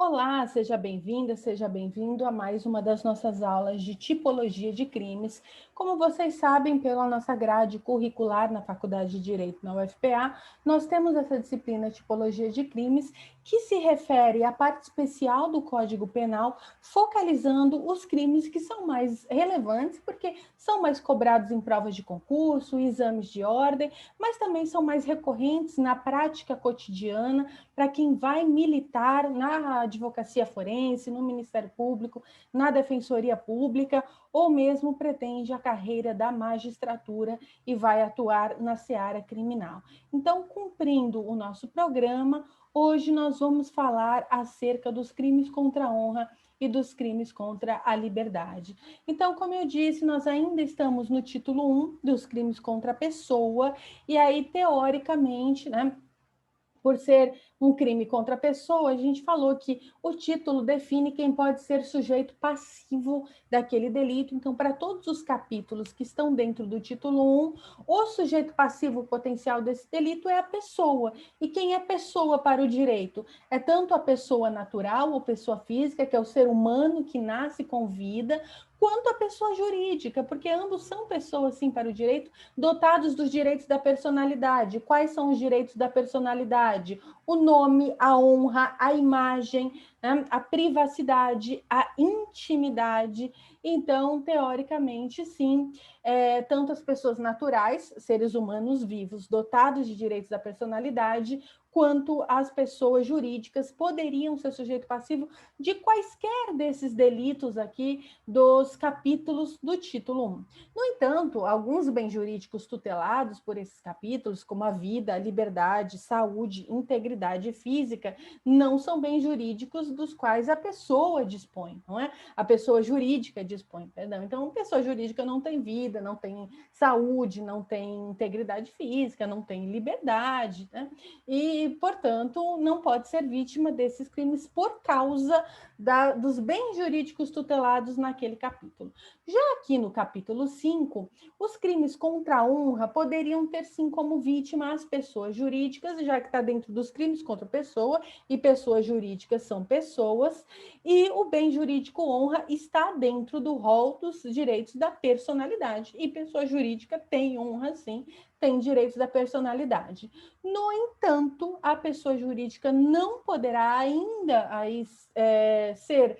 Olá, seja bem-vinda, seja bem-vindo a mais uma das nossas aulas de tipologia de crimes. Como vocês sabem, pela nossa grade curricular na Faculdade de Direito na UFPA, nós temos essa disciplina tipologia de crimes, que se refere à parte especial do Código Penal, focalizando os crimes que são mais relevantes, porque são mais cobrados em provas de concurso, exames de ordem, mas também são mais recorrentes na prática cotidiana, para quem vai militar na advocacia forense, no Ministério Público, na Defensoria Pública, ou mesmo pretende a carreira da magistratura e vai atuar na seara criminal. Então, cumprindo o nosso programa, hoje nós vamos falar acerca dos crimes contra a honra e dos crimes contra a liberdade. Então, como eu disse, nós ainda estamos no título 1 dos crimes contra a pessoa, e aí, teoricamente, né, por ser um crime contra a pessoa, a gente falou que o título define quem pode ser sujeito passivo daquele delito. Então, para todos os capítulos que estão dentro do título 1, o sujeito passivo potencial desse delito é a pessoa. E quem é pessoa para o direito? É tanto a pessoa natural ou pessoa física, que é o ser humano que nasce com vida, quanto a pessoa jurídica, porque ambos são pessoas, sim, para o direito, dotados dos direitos da personalidade. Quais são os direitos da personalidade? O nome, a honra, a imagem, né? A privacidade, a intimidade. Então, teoricamente, sim, tanto as pessoas naturais, seres humanos vivos, dotados de direitos da personalidade, quanto as pessoas jurídicas poderiam ser sujeito passivo de quaisquer desses delitos aqui dos capítulos do título 1. No entanto, alguns bens jurídicos tutelados por esses capítulos, como a vida, a liberdade, saúde, integridade física, não são bens jurídicos dos quais a pessoa dispõe, não é? A pessoa jurídica dispõe, perdão. Então, a pessoa jurídica não tem vida, não tem saúde, não tem integridade física, não tem liberdade, né? E, portanto, não pode ser vítima desses crimes por causa dos bens jurídicos tutelados naquele capítulo. Já aqui no capítulo 5, os crimes contra a honra poderiam ter sim como vítima as pessoas jurídicas, já que está dentro dos crimes contra a pessoa, e pessoas jurídicas são pessoas, e o bem jurídico honra está dentro do rol dos direitos da personalidade, e pessoa jurídica tem honra sim, tem direitos da personalidade. No entanto, a pessoa jurídica não poderá ainda ser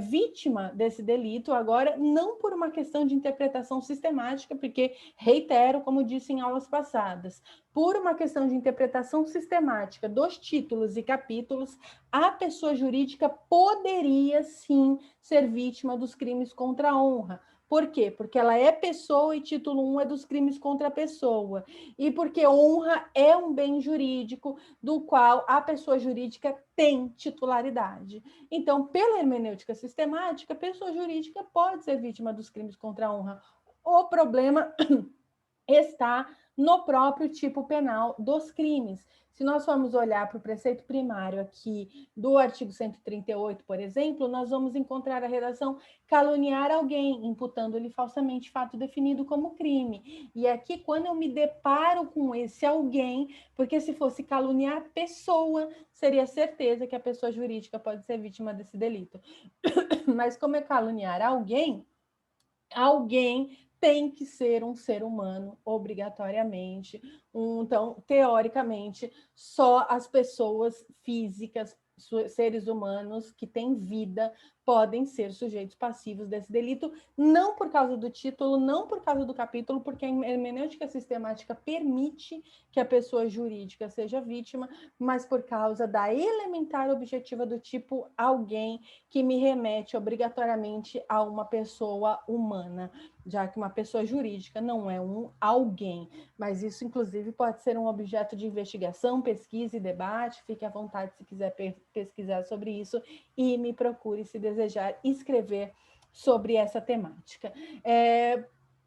vítima desse delito agora, não por uma questão de interpretação sistemática, porque, reitero, como disse em aulas passadas, por uma questão de interpretação sistemática dos títulos e capítulos, a pessoa jurídica poderia, sim, ser vítima dos crimes contra a honra. Por quê? Porque ela é pessoa e título 1 é dos crimes contra a pessoa. E porque honra é um bem jurídico do qual a pessoa jurídica tem titularidade. Então, pela hermenêutica sistemática, a pessoa jurídica pode ser vítima dos crimes contra a honra. O problema está no próprio tipo penal dos crimes. Se nós formos olhar para o preceito primário aqui do artigo 138, por exemplo, nós vamos encontrar a redação caluniar alguém, imputando-lhe falsamente fato definido como crime. E aqui, quando eu me deparo com esse alguém, porque se fosse caluniar pessoa, seria certeza que a pessoa jurídica pode ser vítima desse delito. Mas como é caluniar alguém tem que ser um ser humano, obrigatoriamente. Então, teoricamente, só as pessoas físicas, seres humanos que têm vida, podem ser sujeitos passivos desse delito, não por causa do título, não por causa do capítulo, porque a hermenêutica sistemática permite que a pessoa jurídica seja vítima, mas por causa da elementar objetiva do tipo alguém, que me remete obrigatoriamente a uma pessoa humana, já que uma pessoa jurídica não é um alguém, mas isso, inclusive, pode ser um objeto de investigação, pesquisa e debate. Fique à vontade se quiser pesquisar sobre isso e me procure se desejar escrever sobre essa temática.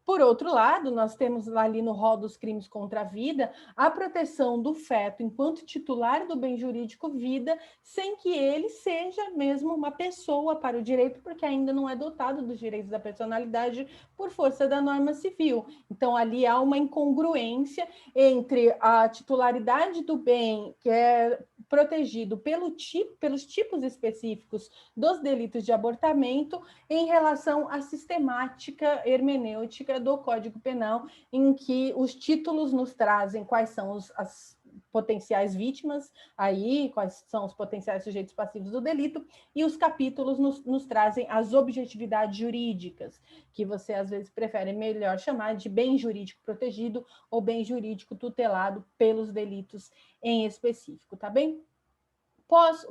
Por outro lado, nós temos ali no rol dos crimes contra a vida a proteção do feto enquanto titular do bem jurídico vida, sem que ele seja mesmo uma pessoa para o direito, porque ainda não é dotado dos direitos da personalidade por força da norma civil. Então, ali há uma incongruência entre a titularidade do bem, que é protegido pelos tipos específicos dos delitos de abortamento em relação à sistemática hermenêutica do Código Penal, em que os títulos nos trazem quais são as potenciais vítimas, aí quais são os potenciais sujeitos passivos do delito, e os capítulos nos trazem as objetividades jurídicas, que você às vezes prefere melhor chamar de bem jurídico protegido ou bem jurídico tutelado pelos delitos em específico, tá bem?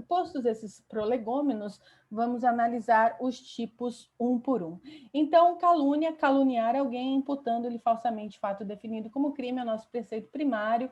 Postos esses prolegômenos, vamos analisar os tipos um por um. Então, calúnia, caluniar alguém imputando-lhe falsamente fato definido como crime, é nosso preceito primário.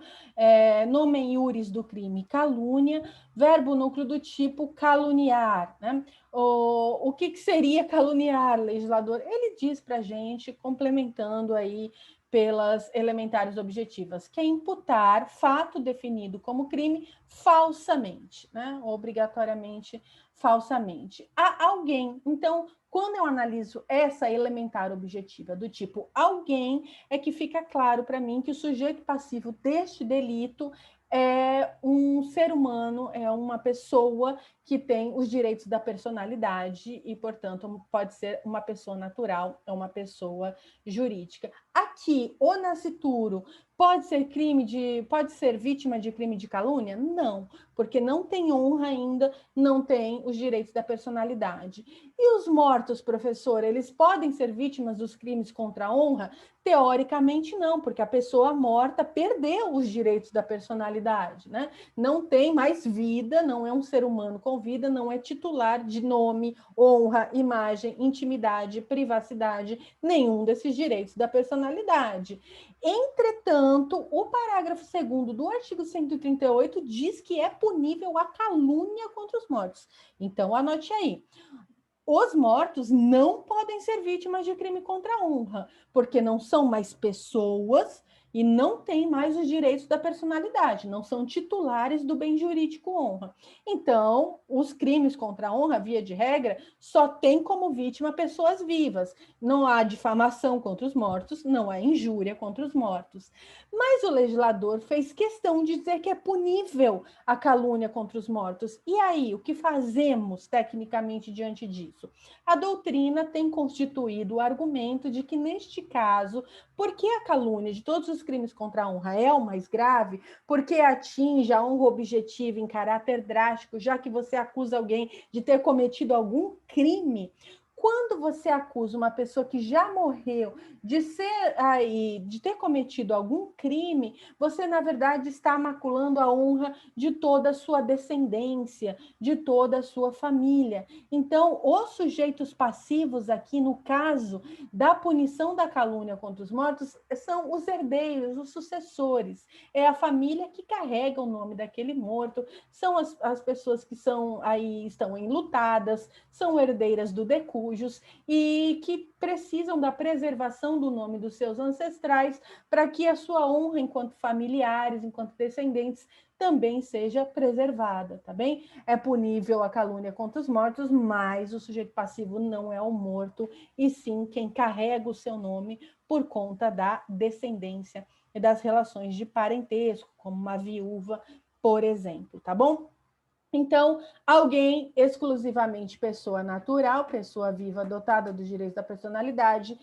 Nomen iuris do crime, calúnia. Verbo núcleo do tipo caluniar, né? O que seria caluniar, legislador? Ele diz para a gente, complementando aí pelas elementares objetivas, que é imputar fato definido como crime falsamente, né? Obrigatoriamente falsamente, a alguém. Então, quando eu analiso essa elementar objetiva do tipo alguém, é que fica claro para mim que o sujeito passivo deste delito é um ser humano, é uma pessoa que tem os direitos da personalidade e, portanto, pode ser uma pessoa natural, é uma pessoa jurídica. Aqui, o nascituro pode ser vítima de crime de calúnia? Não, porque não tem honra ainda, não tem os direitos da personalidade. E os mortos, professor, eles podem ser vítimas dos crimes contra a honra? Teoricamente não, porque a pessoa morta perdeu os direitos da personalidade, né? Não tem mais vida, não é um ser humano com vida, não é titular de nome, honra, imagem, intimidade, privacidade, nenhum desses direitos da personalidade. Entretanto, o parágrafo 2º do artigo 138 diz que é punível a calúnia contra os mortos. Então, anote aí. Os mortos não podem ser vítimas de crime contra a honra, porque não são mais pessoas e não têm mais os direitos da personalidade, não são titulares do bem jurídico honra. Então, os crimes contra a honra, via de regra, só tem como vítima pessoas vivas. Não há difamação contra os mortos, não há injúria contra os mortos. Mas o legislador fez questão de dizer que é punível a calúnia contra os mortos. E aí, o que fazemos tecnicamente diante disso? A doutrina tem constituído o argumento de que, neste caso, porque a calúnia de todos os crimes contra a honra é o mais grave, porque atinge a honra objetiva em caráter drástico, já que você acusa alguém de ter cometido algum crime, quando você acusa uma pessoa que já morreu de ter cometido algum crime, você, na verdade, está maculando a honra de toda a sua descendência, de toda a sua família. Então, os sujeitos passivos aqui, no caso da punição da calúnia contra os mortos, são os herdeiros, os sucessores. É a família que carrega o nome daquele morto, são as pessoas que estão enlutadas, são herdeiras do decúbito, e que precisam da preservação do nome dos seus ancestrais para que a sua honra enquanto familiares, enquanto descendentes, também seja preservada, tá bem? É punível a calúnia contra os mortos, mas o sujeito passivo não é o morto, e sim quem carrega o seu nome por conta da descendência e das relações de parentesco, como uma viúva, por exemplo, tá bom? Então, alguém exclusivamente pessoa natural, pessoa viva dotada dos direitos da personalidade,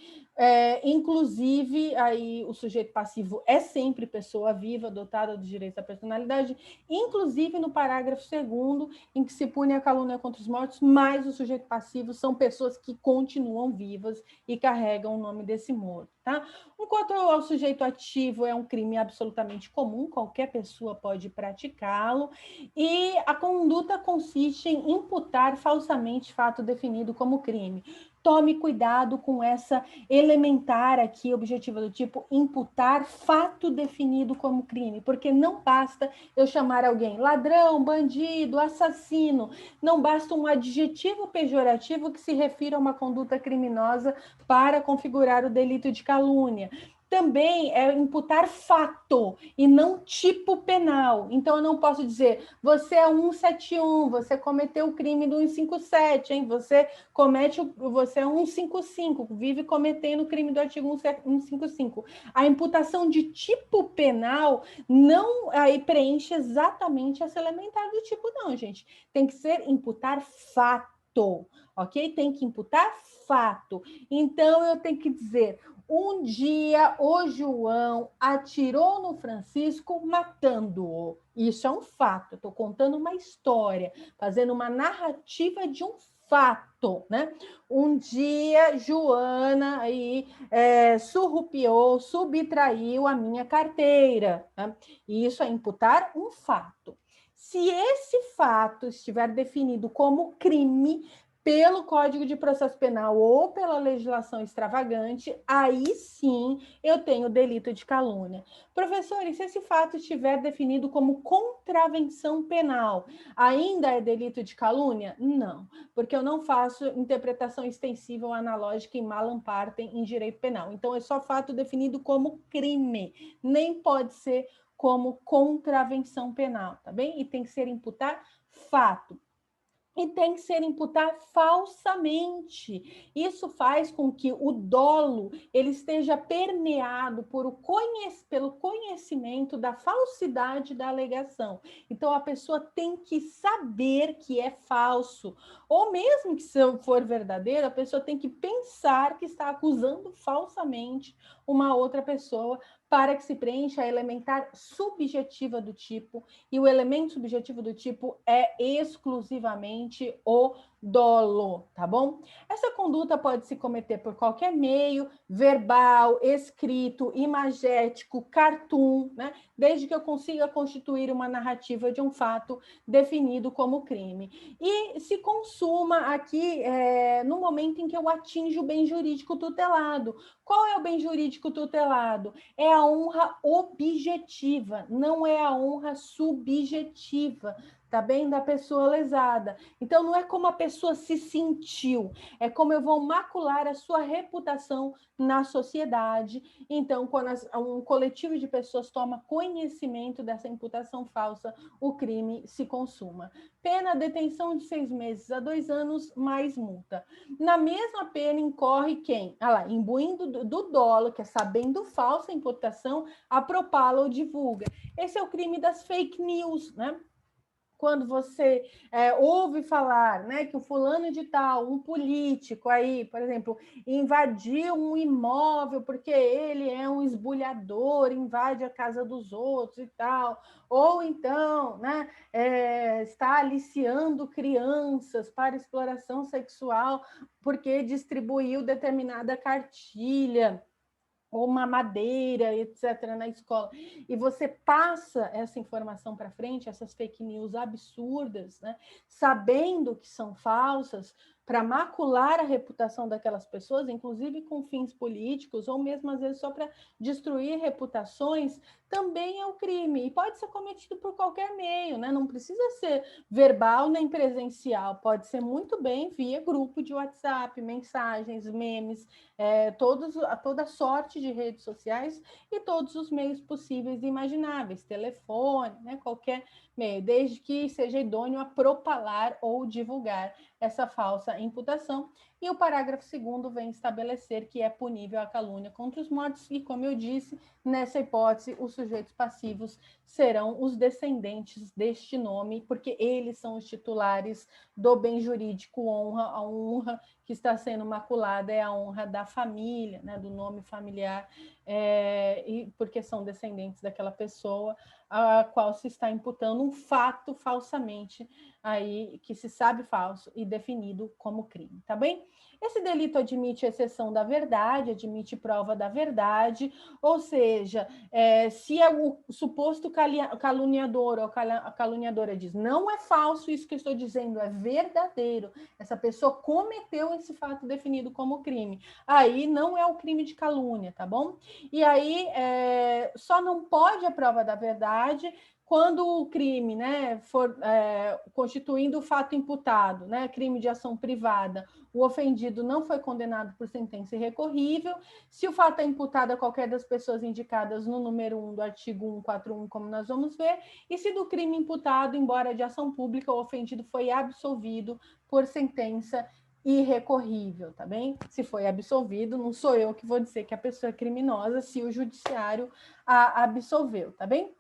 inclusive aí o sujeito passivo é sempre pessoa viva dotada dos direitos da personalidade, inclusive no parágrafo 2º, em que se pune a calúnia contra os mortos, mas o sujeito passivo são pessoas que continuam vivas e carregam o nome desse morto, tá? Enquanto ao sujeito ativo é um crime absolutamente comum, qualquer pessoa pode praticá-lo, e a conduta consiste em imputar falsamente fato definido como crime. Tome cuidado com essa elementar aqui, objetiva do tipo imputar fato definido como crime, porque não basta eu chamar alguém ladrão, bandido, assassino, não basta um adjetivo pejorativo que se refira a uma conduta criminosa para configurar o delito de calúnia. Também é imputar fato e não tipo penal. Então, eu não posso dizer, você é 171, você cometeu o crime do 157, hein? Você é 155, vive cometendo o crime do artigo 155. A imputação de tipo penal não aí preenche exatamente essa elementar do tipo, não, gente. Tem que ser imputar fato, ok? Tem que imputar fato. Então, eu tenho que dizer, um dia o João atirou no Francisco, matando-o. Isso é um fato. Eu estou contando uma história, fazendo uma narrativa de um fato, né? Um dia Joana aí surrupiou, subtraiu a minha carteira. Né? E isso é imputar um fato. Se esse fato estiver definido como crime pelo Código de Processo Penal ou pela legislação extravagante, aí sim eu tenho delito de calúnia. Professor, e se esse fato estiver definido como contravenção penal, ainda é delito de calúnia? Não, porque eu não faço interpretação extensiva ou analógica em malam partem em direito penal. Então, é só fato definido como crime, nem pode ser como contravenção penal, tá bem? E tem que ser imputar fato. E tem que ser imputar falsamente. Isso faz com que o dolo ele esteja permeado pelo conhecimento da falsidade da alegação. Então, a pessoa tem que saber que é falso. Ou mesmo que se for verdadeiro, a pessoa tem que pensar que está acusando falsamente uma outra pessoa para que se preencha a elementar subjetiva do tipo, e o elemento subjetivo do tipo é exclusivamente o dolo, tá bom? Essa conduta pode se cometer por qualquer meio, verbal, escrito, imagético, cartoon, né? Desde que eu consiga constituir uma narrativa de um fato definido como crime. E se consuma aqui no momento em que eu atinjo o bem jurídico tutelado. Qual é o bem jurídico tutelado? É a honra objetiva, não é a honra subjetiva, tá bem? Da pessoa lesada. Então, não é como a pessoa se sentiu, é como eu vou macular a sua reputação na sociedade. Então, quando um coletivo de pessoas toma conhecimento dessa imputação falsa, o crime se consuma. Pena, detenção de 6 meses a 2 anos, mais multa. Na mesma pena incorre quem? Imbuindo do dolo, que é sabendo falsa imputação, apropala ou divulga. Esse é o crime das fake news, né? Quando você ouve falar, né, que o fulano de tal, um político aí, por exemplo, invadiu um imóvel porque ele é um esbulhador, invade a casa dos outros e tal, ou então, né, está aliciando crianças para exploração sexual porque distribuiu determinada cartilha ou uma madeira, etc., na escola, e você passa essa informação para frente, essas fake news absurdas, né, sabendo que são falsas, para macular a reputação daquelas pessoas, inclusive com fins políticos, ou mesmo às vezes só para destruir reputações, também é um crime, e pode ser cometido por qualquer meio, né? Não precisa ser verbal nem presencial, pode ser muito bem via grupo de WhatsApp, mensagens, memes, toda sorte de redes sociais e todos os meios possíveis e imagináveis, telefone, né, qualquer meio, desde que seja idôneo a propalar ou divulgar essa falsa imputação. E o parágrafo 2º vem estabelecer que é punível a calúnia contra os mortos e, como eu disse, nessa hipótese, os sujeitos passivos serão os descendentes deste nome, porque eles são os titulares do bem jurídico honra. A honra que está sendo maculada é a honra da família, né, do nome familiar, e porque são descendentes daquela pessoa a qual se está imputando um fato falsamente aí que se sabe falso e definido como crime, tá bem? Esse delito admite exceção da verdade, admite prova da verdade, ou seja, se é o suposto caluniador ou a caluniadora diz não é falso isso que eu estou dizendo, é verdadeiro, essa pessoa cometeu esse fato definido como crime, aí não é o crime de calúnia, tá bom? E aí só não pode a prova da verdade sociedade, quando o crime, né, for constituindo o fato imputado, né, crime de ação privada, o ofendido não foi condenado por sentença irrecorrível, se o fato é imputado a qualquer das pessoas indicadas no número 1 do artigo 141, como nós vamos ver, e se do crime imputado, embora de ação pública, o ofendido foi absolvido por sentença irrecorrível, tá bem? Se foi absolvido, não sou eu que vou dizer que a pessoa é criminosa se o judiciário a absolveu, tá bem?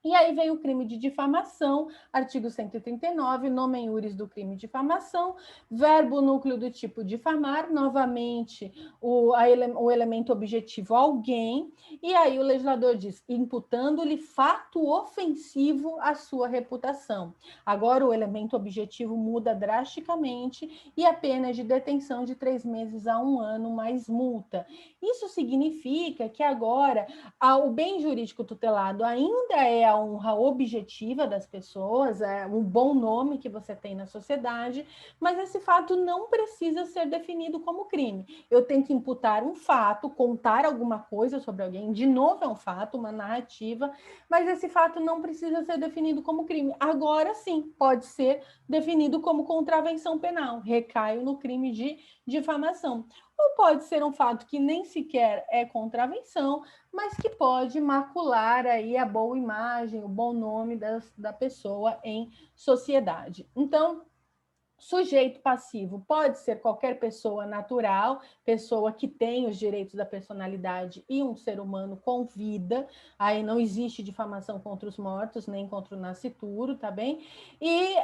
E aí vem o crime de difamação, artigo 139, nomen iuris do crime de difamação, verbo núcleo do tipo difamar, novamente o elemento objetivo alguém, e aí o legislador diz, imputando-lhe fato ofensivo à sua reputação. Agora o elemento objetivo muda drasticamente e a pena é de detenção de 3 meses a 1 ano mais multa. Isso significa que agora o bem jurídico tutelado ainda é a honra objetiva das pessoas, é um bom nome que você tem na sociedade, mas esse fato não precisa ser definido como crime. Eu tenho que imputar um fato, contar alguma coisa sobre alguém, de novo é um fato, uma narrativa, mas esse fato não precisa ser definido como crime. Agora sim, pode ser definido como contravenção penal, recaio no crime de difamação. Ou pode ser um fato que nem sequer é contravenção, mas que pode macular aí a boa imagem, o bom nome da pessoa em sociedade. Então, sujeito passivo pode ser qualquer pessoa natural, pessoa que tem os direitos da personalidade e um ser humano com vida, aí não existe difamação contra os mortos, nem contra o nascituro, tá bem? E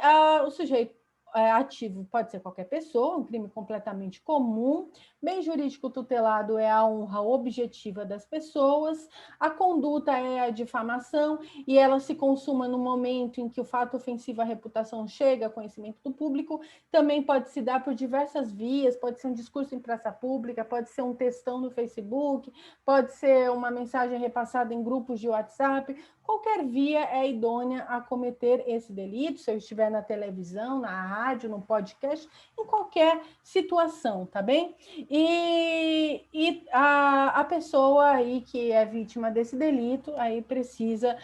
o sujeito ativo pode ser qualquer pessoa, um crime completamente comum. Bem jurídico tutelado é a honra objetiva das pessoas, a conduta é a difamação e ela se consuma no momento em que o fato ofensivo à reputação chega a conhecimento do público. Também pode se dar por diversas vias, pode ser um discurso em praça pública, pode ser um textão no Facebook, pode ser uma mensagem repassada em grupos de WhatsApp. Qualquer via é idônea a cometer esse delito, se eu estiver na televisão, na rádio, no podcast, em qualquer situação, tá bem? E a pessoa aí que é vítima desse delito, aí precisa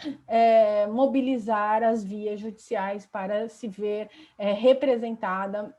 mobilizar as vias judiciais para se ver representada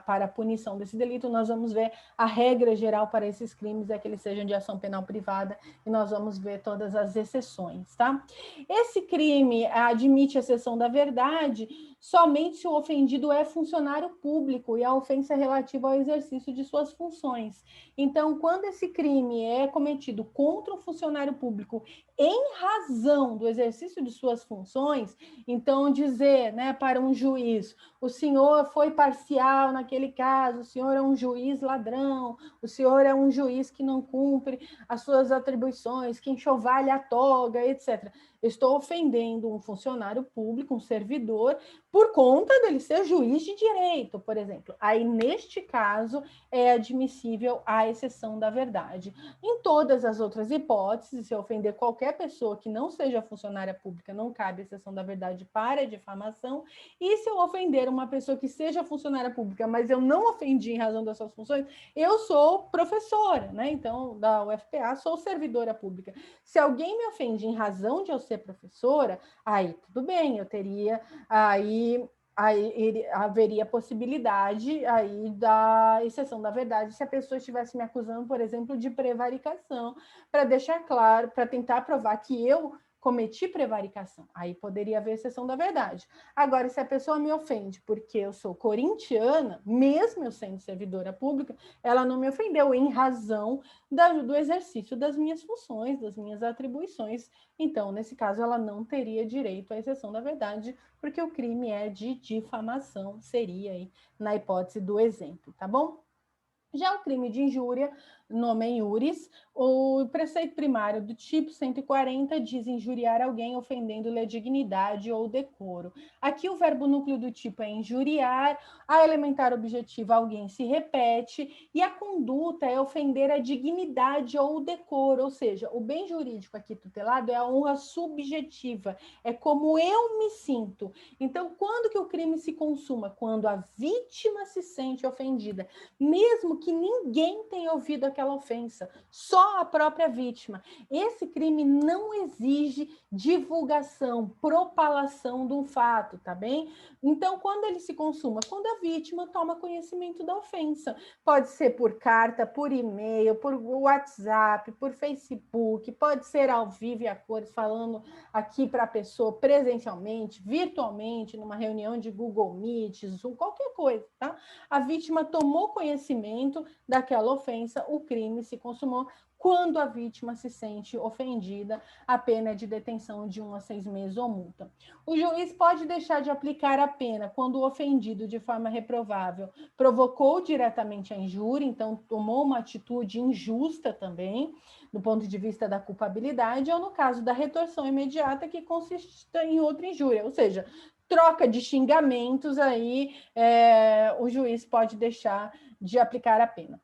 para a punição desse delito. Nós vamos ver a regra geral para esses crimes é que eles sejam de ação penal privada e nós vamos ver todas as exceções, tá? Esse crime admite a exceção da verdade somente se o ofendido é funcionário público e a ofensa é relativa ao exercício de suas funções. Então, quando esse crime é cometido contra um funcionário público em razão do exercício de suas funções, então dizer, né, para um juiz, o senhor foi parcial naquele caso, o senhor é um juiz ladrão, o senhor é um juiz que não cumpre as suas atribuições, que enxovalha a toga, etc. Eu estou ofendendo um funcionário público, um servidor, por conta dele ser juiz de direito, por exemplo. Aí, neste caso, é admissível a exceção da verdade. Em todas as outras hipóteses, se eu ofender qualquer pessoa que não seja funcionária pública, não cabe exceção da verdade para difamação. E se eu ofender uma pessoa que seja funcionária pública, mas eu não ofendi em razão das suas funções, eu sou professora, né? Então, da UFPA, sou servidora pública. Se alguém me ofende em razão de eu ser professora, aí tudo bem, eu teria aí haveria possibilidade aí da exceção da verdade se a pessoa estivesse me acusando, por exemplo, de prevaricação, para deixar claro, para tentar provar que eu cometi prevaricação. Aí poderia haver exceção da verdade. Agora, se a pessoa me ofende porque eu sou corintiana, mesmo eu sendo servidora pública, ela não me ofendeu em razão do exercício das minhas funções, das minhas atribuições. Então, nesse caso, ela não teria direito à exceção da verdade, porque o crime é de difamação, seria aí na hipótese do exemplo, tá bom? Já o crime de injúria, nomen iuris, o preceito primário do tipo 140 diz injuriar alguém ofendendo-lhe a dignidade ou decoro. Aqui o verbo núcleo do tipo é injuriar, a elementar objetiva alguém se repete e a conduta é ofender a dignidade ou o decoro, ou seja, o bem jurídico aqui tutelado é a honra subjetiva, é como eu me sinto. Então, quando que o crime se consuma? Quando a vítima se sente ofendida, mesmo que ninguém tenha ouvido aquela daquela ofensa, só a própria vítima. Esse crime não exige divulgação, propalação do fato, tá bem? Então, quando ele se consuma? Quando a vítima toma conhecimento da ofensa. Pode ser por carta, por e-mail, por WhatsApp, por Facebook, pode ser ao vivo e a cores, falando aqui para a pessoa presencialmente, virtualmente, numa reunião de Google Meet, Zoom, qualquer coisa, tá? A vítima tomou conhecimento daquela ofensa, o crime se consumou. Quando a vítima se sente ofendida, a pena é de detenção de 1 a 6 meses ou multa. O juiz pode deixar de aplicar a pena quando o ofendido, de forma reprovável, provocou diretamente a injúria, então tomou uma atitude injusta também, do ponto de vista da culpabilidade, ou no caso da retorção imediata, que consiste em outra injúria, ou seja, troca de xingamentos, aí o juiz pode deixar de aplicar a pena.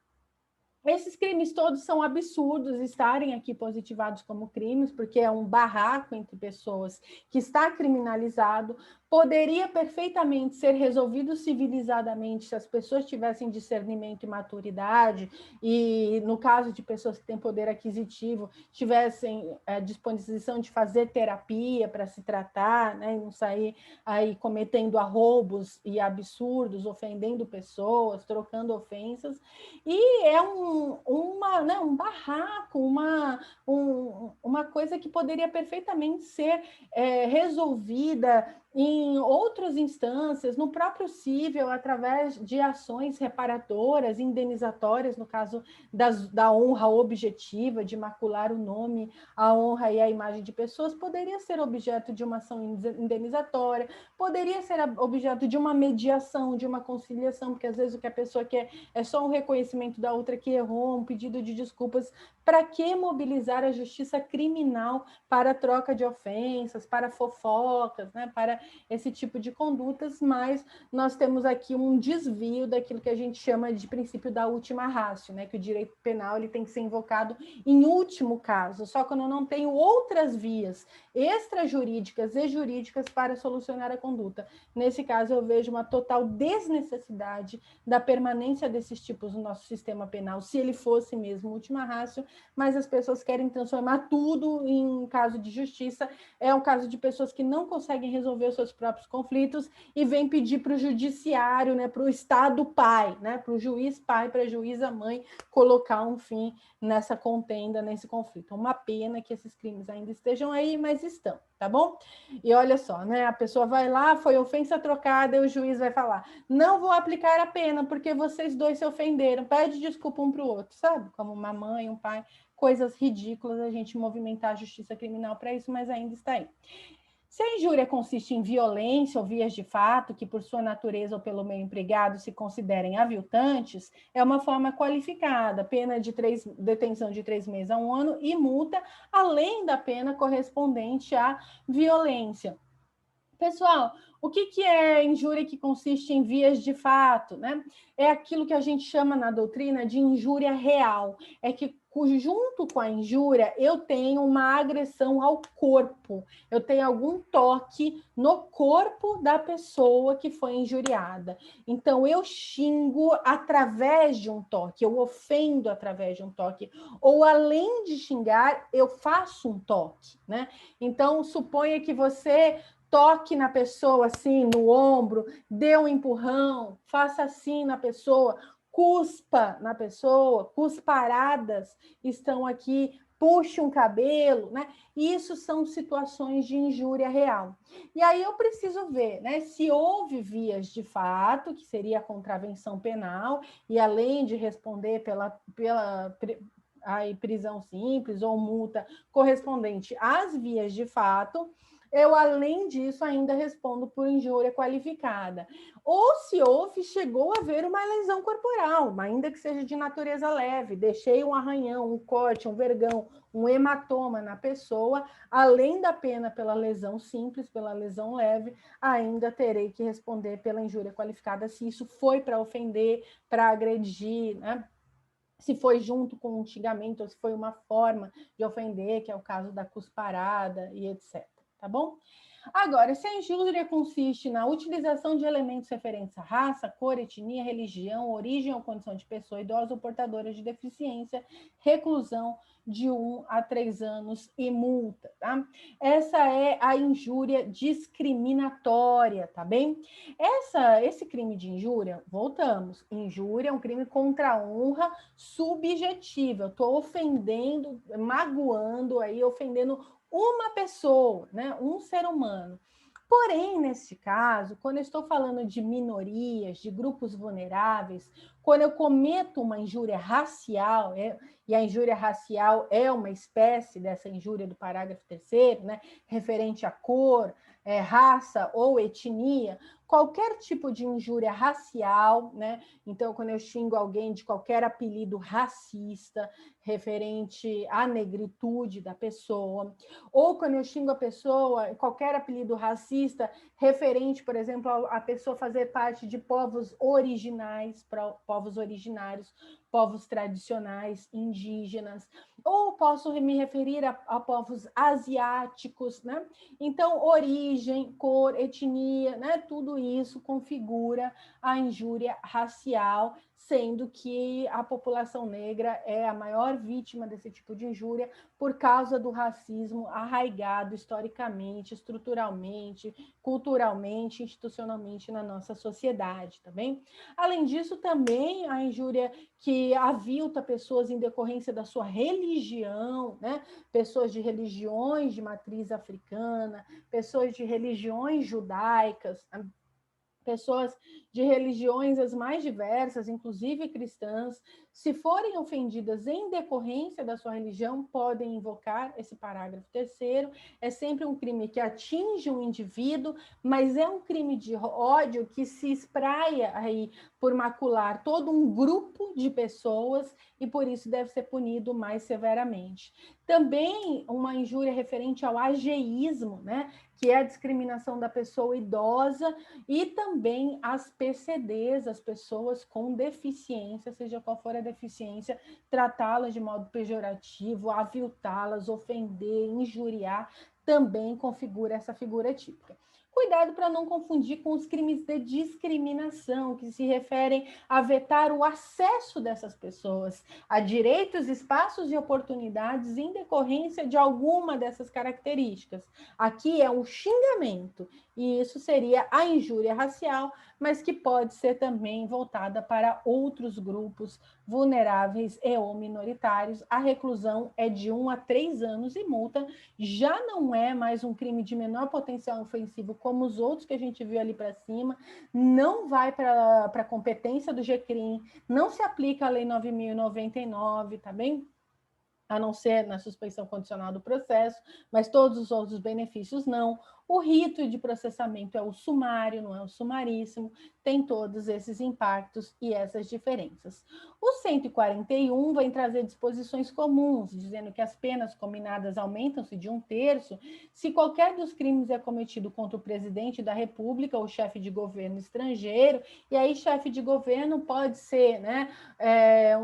Esses crimes todos são absurdos estarem aqui positivados como crimes, porque é um barraco entre pessoas que está criminalizado. Poderia perfeitamente ser resolvido civilizadamente se as pessoas tivessem discernimento e maturidade, e no caso de pessoas que têm poder aquisitivo, tivessem disposição de fazer terapia para se tratar, né, e não sair aí cometendo arroubos e absurdos, ofendendo pessoas, trocando ofensas. E é um barraco, uma coisa que poderia perfeitamente ser resolvida em outras instâncias, no próprio cível, através de ações reparadoras, indenizatórias, no caso da honra objetiva, de macular o nome, a honra e a imagem de pessoas, poderia ser objeto de uma ação indenizatória, poderia ser objeto de uma mediação, de uma conciliação, porque às vezes o que a pessoa quer é só um reconhecimento da outra que errou, um pedido de desculpas. Para que mobilizar a justiça criminal para a troca de ofensas, para fofocas, né, para esse tipo de condutas? Mas nós temos aqui um desvio daquilo que a gente chama de princípio da última ratio, né, que o direito penal ele tem que ser invocado em último caso, só quando eu não tenho outras vias extrajurídicas e jurídicas para solucionar a conduta. Nesse caso, eu vejo uma total desnecessidade da permanência desses tipos no nosso sistema penal, se ele fosse mesmo última ratio, mas as pessoas querem transformar tudo em caso de justiça. É um caso de pessoas que não conseguem resolver os seus próprios conflitos e vêm pedir para o judiciário, né, para o Estado pai, né, para o juiz pai, para a juíza mãe, colocar um fim nessa contenda, nesse conflito. Uma pena que esses crimes ainda estejam aí, mas estão, tá bom? E olha só, né, a pessoa vai lá, foi ofensa trocada, e o juiz vai falar: não vou aplicar a pena porque vocês dois se ofenderam, pede desculpa um para o outro, sabe? Como uma mãe, um pai, coisas ridículas, a gente movimentar a justiça criminal para isso, mas ainda está aí. Se a injúria consiste em violência ou vias de fato, que por sua natureza ou pelo meio empregado se considerem aviltantes, é uma forma qualificada, pena de detenção de 3 meses a 1 ano e multa, além da pena correspondente à violência. Pessoal, o que é injúria que consiste em vias de fato, né? É aquilo que a gente chama na doutrina de injúria real. É que junto com a injúria eu tenho uma agressão ao corpo, eu tenho algum toque no corpo da pessoa que foi injuriada. Então eu xingo através de um toque, eu ofendo através de um toque, ou além de xingar, eu faço um toque, né? Então suponha que você toque na pessoa assim, no ombro, dê um empurrão, faça assim na pessoa, cuspa na pessoa, cusparadas estão aqui, puxe um cabelo, né? Isso são situações de injúria real. E aí eu preciso ver, né, se houve vias de fato, que seria a contravenção penal, e além de responder pela aí, prisão simples ou multa correspondente às vias de fato, eu, além disso, ainda respondo por injúria qualificada. Ou se houve, chegou a haver uma lesão corporal, ainda que seja de natureza leve, deixei um arranhão, um corte, um vergão, um hematoma na pessoa, além da pena pela lesão simples, pela lesão leve, ainda terei que responder pela injúria qualificada, se isso foi para ofender, para agredir, né? Se foi junto com um xingamento, ou se foi uma forma de ofender, que é o caso da cusparada e etc. Tá bom? Agora, se a injúria consiste na utilização de elementos referentes à raça, cor, etnia, religião, origem ou condição de pessoa idosa ou portadora de deficiência, reclusão de 1 a 3 anos e multa, tá? Essa é a injúria discriminatória, tá bem? Esse crime de injúria, voltamos, injúria é um crime contra a honra subjetiva. Eu estou ofendendo, magoando aí, ofendendo uma pessoa, né, um ser humano. Porém, neste caso, quando eu estou falando de minorias, de grupos vulneráveis, quando eu cometo uma injúria racial, e a injúria racial é uma espécie dessa injúria do parágrafo 3º, né, referente à cor, raça ou etnia, qualquer tipo de injúria racial, né? Então, quando eu xingo alguém de qualquer apelido racista, referente à negritude da pessoa, ou quando eu xingo a pessoa, qualquer apelido racista, referente, por exemplo, a pessoa fazer parte de povos originais, povos originários, povos tradicionais, indígenas, ou posso me referir a povos asiáticos, né? Então, origem, cor, etnia, né? Tudo isso configura a injúria racial, sendo que a população negra é a maior vítima desse tipo de injúria por causa do racismo arraigado historicamente, estruturalmente, culturalmente, institucionalmente na nossa sociedade, tá bem? Além disso, também a injúria que avilta pessoas em decorrência da sua religião, né? Pessoas de religiões de matriz africana, pessoas de religiões judaicas, pessoas de religiões as mais diversas, inclusive cristãs, se forem ofendidas em decorrência da sua religião, podem invocar esse parágrafo 3º. É sempre um crime que atinge um indivíduo, mas é um crime de ódio que se espraia aí por macular todo um grupo de pessoas e por isso deve ser punido mais severamente. Também uma injúria referente ao ageísmo, né? Que é a discriminação da pessoa idosa, e também as PCDs, as pessoas com deficiência, seja qual for a deficiência, tratá-las de modo pejorativo, aviltá-las, ofender, injuriar, também configura essa figura típica. Cuidado para não confundir com os crimes de discriminação, que se referem a vetar o acesso dessas pessoas a direitos, espaços e oportunidades em decorrência de alguma dessas características. Aqui é um xingamento, e isso seria a injúria racial, mas que pode ser também voltada para outros grupos vulneráveis e ou minoritários. A reclusão é de 1 a 3 anos e multa, já não é mais um crime de menor potencial ofensivo como os outros que a gente viu ali para cima, não vai para a competência do GCRIM, não se aplica a Lei 9.099, tá bem? A não ser na suspensão condicional do processo, mas todos os outros benefícios não. O rito de processamento é o sumário, não é o sumaríssimo, tem todos esses impactos e essas diferenças. O 141 vai trazer disposições comuns, dizendo que as penas combinadas aumentam-se de 1/3 se qualquer dos crimes é cometido contra o presidente da República ou chefe de governo estrangeiro, e aí chefe de governo pode ser, né,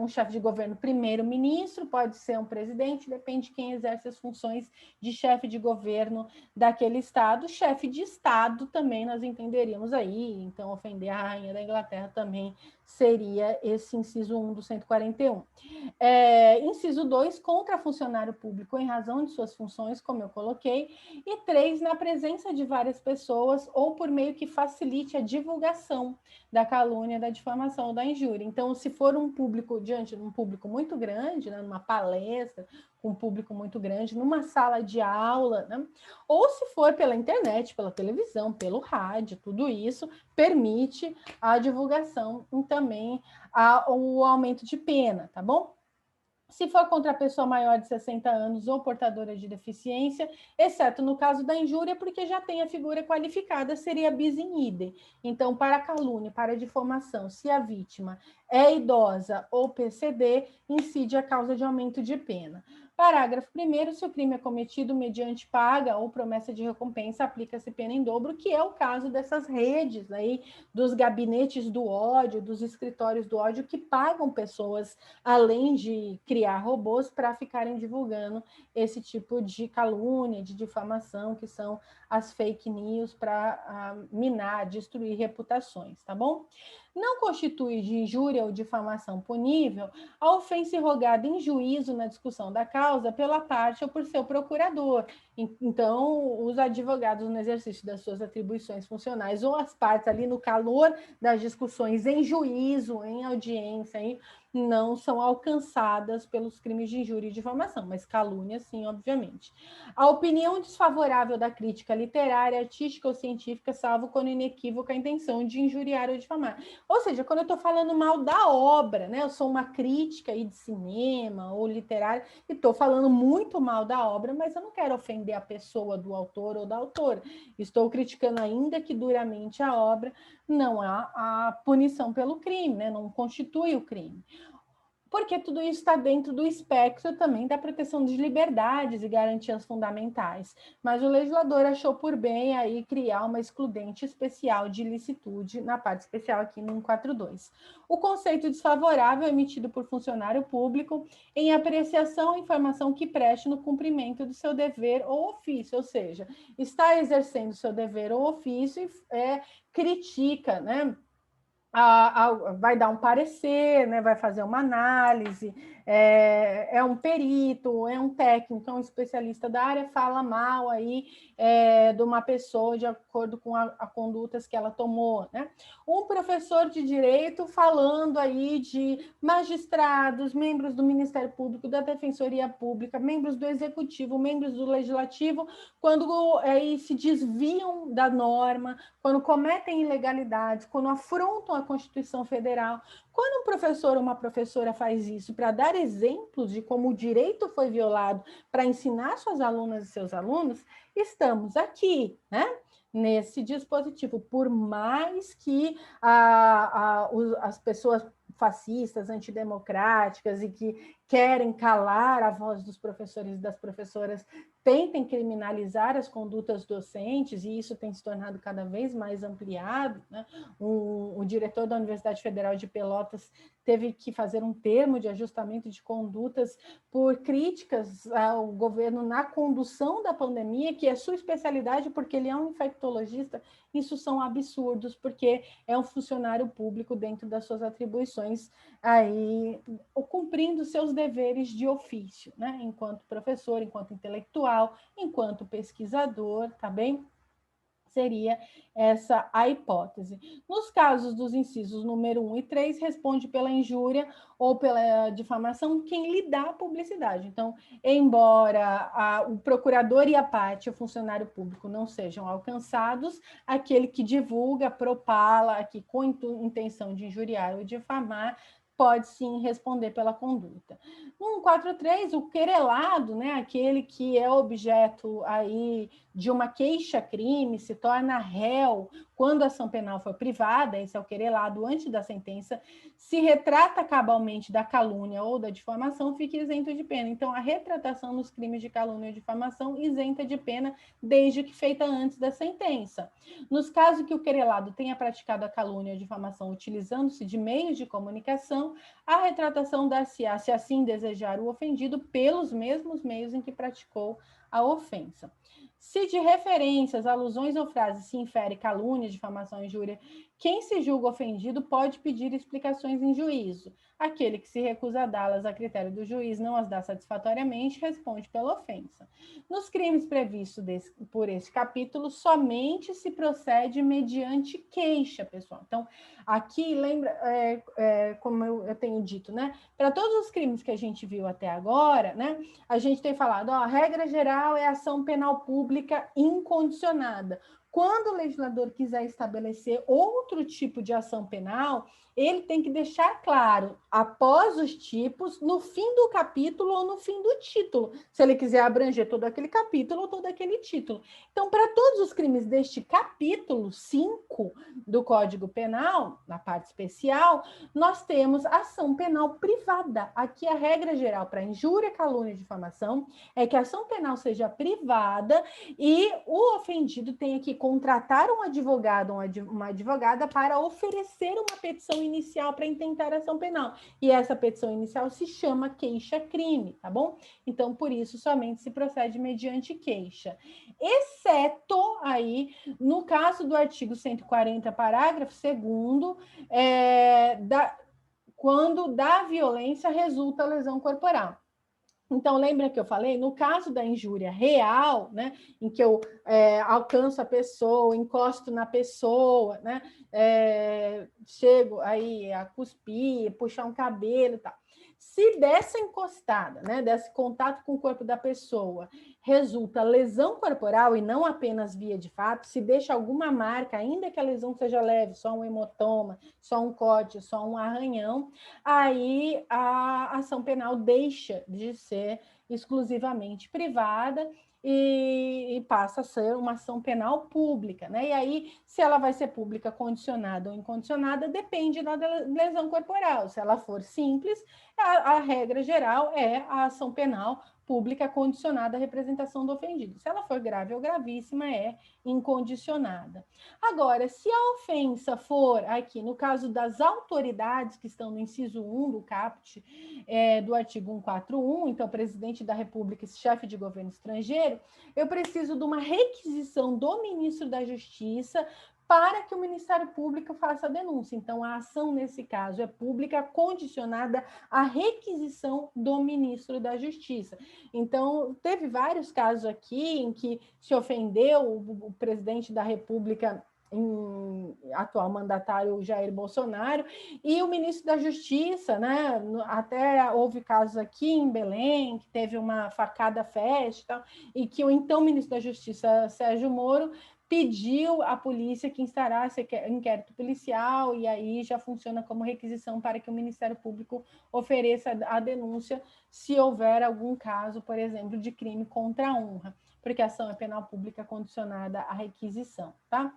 um chefe de governo primeiro-ministro, pode ser um presidente, depende de quem exerce as funções de chefe de governo daquele estado. Chefe de estado também nós entenderíamos aí, então ofender a rainha da Inglaterra também seria esse inciso 1 do 141. Inciso 2, contra funcionário público em razão de suas funções, como eu coloquei, e 3, na presença de várias pessoas ou por meio que facilite a divulgação da calúnia, da difamação ou da injúria. Então, se for um público, diante de um público muito grande, né, numa palestra, com um público muito grande, numa sala de aula, né, ou se for pela internet, pela televisão, pelo rádio, tudo isso permite a divulgação e também o aumento de pena, tá bom? Se for contra a pessoa maior de 60 anos ou portadora de deficiência, exceto no caso da injúria, porque já tem a figura qualificada, seria bis in idem. Então, para a calúnia, para a difamação, se a vítima é idosa ou PCD, incide a causa de aumento de pena. Parágrafo 1º, se o crime é cometido mediante paga ou promessa de recompensa, aplica-se pena em dobro, que é o caso dessas redes aí, dos gabinetes do ódio, dos escritórios do ódio, que pagam pessoas, além de criar robôs, para ficarem divulgando esse tipo de calúnia, de difamação, que são as fake news, para minar, destruir reputações, tá bom? Não constitui de injúria ou difamação punível a ofensa irrogada em juízo na discussão da causa pela parte ou por seu procurador. Então, os advogados, no exercício das suas atribuições funcionais, ou as partes ali no calor das discussões em juízo, em audiência, não são alcançadas pelos crimes de injúria e difamação, mas calúnia, sim, obviamente. A opinião desfavorável da crítica literária, artística ou científica, salvo quando inequívoca a intenção de injuriar ou difamar. Ou seja, quando eu estou falando mal da obra, né? Eu sou uma crítica aí de cinema ou literária e estou falando muito mal da obra, mas eu não quero ofender a pessoa do autor ou da autora. Estou criticando ainda que duramente a obra, não há a punição pelo crime, né? Não constitui o crime. Porque tudo isso está dentro do espectro também da proteção de liberdades e garantias fundamentais. Mas o legislador achou por bem aí criar uma excludente especial de ilicitude na parte especial aqui no 142. O conceito desfavorável é emitido por funcionário público em apreciação ou informação que preste no cumprimento do seu dever ou ofício, ou seja, está exercendo seu dever ou ofício e critica, né? Vai dar um parecer, né, vai fazer uma análise, é um perito, é um técnico, é um especialista da área, fala mal aí de uma pessoa de acordo com a condutas que ela tomou, né? Um professor de direito falando aí de magistrados, membros do Ministério Público, da Defensoria Pública, membros do Executivo, membros do Legislativo, quando se desviam da norma, quando cometem ilegalidades, quando afrontam a Constituição Federal. Quando um professor ou uma professora faz isso para dar exemplos de como o direito foi violado, para ensinar suas alunas e seus alunos, estamos aqui, né? Nesse dispositivo, por mais que as pessoas fascistas, antidemocráticas e que querem calar a voz dos professores e das professoras tentem criminalizar as condutas docentes, e isso tem se tornado cada vez mais ampliado, né? O diretor da Universidade Federal de Pelotas teve que fazer um termo de ajustamento de condutas por críticas ao governo na condução da pandemia, que é sua especialidade, porque ele é um infectologista. Isso são absurdos, porque é um funcionário público dentro das suas atribuições, aí cumprindo seus deveres de ofício, né? Enquanto professor, enquanto intelectual, enquanto pesquisador, tá bem? Seria essa a hipótese. Nos casos dos incisos número 1 e 3, responde pela injúria ou pela difamação quem lhe dá a publicidade. Então, embora o procurador e a parte, o funcionário público, não sejam alcançados, aquele que divulga, propala, aqui com intenção de injuriar ou difamar, pode sim responder pela conduta. No 143, o querelado, né, aquele que é objeto aí de uma queixa-crime, se torna réu quando a ação penal for privada, esse é o querelado antes da sentença, se retrata cabalmente da calúnia ou da difamação, fica isento de pena. Então, a retratação nos crimes de calúnia ou difamação isenta de pena, desde que feita antes da sentença. Nos casos que o querelado tenha praticado a calúnia ou difamação utilizando-se de meios de comunicação, a retratação dar-se-á, se assim desejar o ofendido, pelos mesmos meios em que praticou a ofensa. Se de referências, alusões ou frases se infere calúnia, difamação e injúria, quem se julga ofendido pode pedir explicações em juízo. Aquele que se recusa a dá-las a critério do juiz, não as dá satisfatoriamente, responde pela ofensa. Nos crimes previstos por este capítulo, somente se procede mediante queixa, pessoal. Então, aqui, lembra, como eu tenho dito, né? Para todos os crimes que a gente viu até agora, né? A gente tem falado, a regra geral é ação penal pública incondicionada. quando o legislador quiser estabelecer outro tipo de ação penal, ele tem que deixar claro, após os tipos, no fim do capítulo ou no fim do título, se ele quiser abranger todo aquele capítulo ou todo aquele título. Então, para todos os crimes deste capítulo 5 do Código Penal, na parte especial, nós temos ação penal privada. Aqui a regra geral para injúria, calúnia e difamação é que a ação penal seja privada e o ofendido tenha que contratar um advogado ou uma advogada para oferecer uma petição inicial para intentar a ação penal. E essa petição inicial se chama queixa-crime, tá bom? Então, por isso, somente se procede mediante queixa. Exceto aí, no caso do artigo 140, parágrafo 2º, quando da violência resulta lesão corporal. Então, lembra que eu falei? No caso da injúria real, né, em que eu alcanço a pessoa, encosto na pessoa, né, chego aí a cuspir, puxar um cabelo e tal. Se dessa encostada, né, desse contato com o corpo da pessoa, resulta lesão corporal e não apenas via de fato, se deixa alguma marca, ainda que a lesão seja leve, só um hemotoma, só um corte, só um arranhão, aí a ação penal deixa de ser exclusivamente privada e passa a ser uma ação penal pública, né? E aí, se ela vai ser pública condicionada ou incondicionada, depende da lesão corporal. Se ela for simples, a regra geral é a ação penal pública condicionada à representação do ofendido. Se ela for grave ou gravíssima, é incondicionada. Agora, se a ofensa for, aqui, no caso das autoridades que estão no inciso 1 do caput, do artigo 141, então, presidente da República e chefe de governo estrangeiro, eu preciso de uma requisição do ministro da Justiça para que o Ministério Público faça a denúncia. Então, a ação, nesse caso, é pública, condicionada à requisição do ministro da Justiça. Então, teve vários casos aqui em que se ofendeu o presidente da República, atual mandatário Jair Bolsonaro, e o ministro da Justiça, né? Até houve casos aqui em Belém, que teve uma facada festa, e que o então ministro da Justiça, Sérgio Moro, pediu à polícia que instaurasse inquérito policial, e aí já funciona como requisição para que o Ministério Público ofereça a denúncia se houver algum caso, por exemplo, de crime contra a honra, porque a ação é penal pública condicionada à requisição, tá?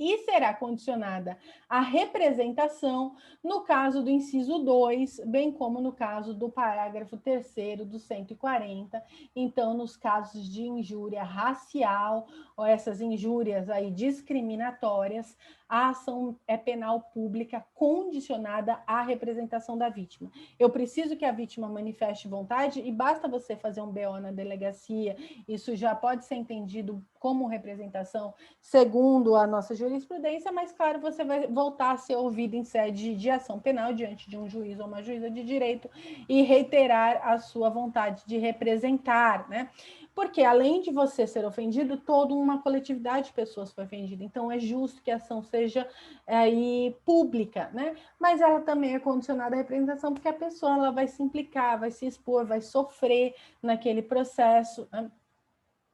E será condicionada à representação no caso do inciso 2, bem como no caso do parágrafo 3º do 140. Então, nos casos de injúria racial, ou essas injúrias aí discriminatórias, a ação é penal pública condicionada à representação da vítima. Eu preciso que a vítima manifeste vontade e basta você fazer um BO na delegacia, isso já pode ser entendido como representação segundo a nossa jurisprudência, mas, claro, você vai voltar a ser ouvido em sede de ação penal diante de um juiz ou uma juíza de direito e reiterar a sua vontade de representar, né? Porque, além de você ser ofendido, toda uma coletividade de pessoas foi ofendida. Então, é justo que a ação seja aí pública, né? Mas ela também é condicionada à representação, porque a pessoa ela vai se implicar, vai se expor, vai sofrer naquele processo, né?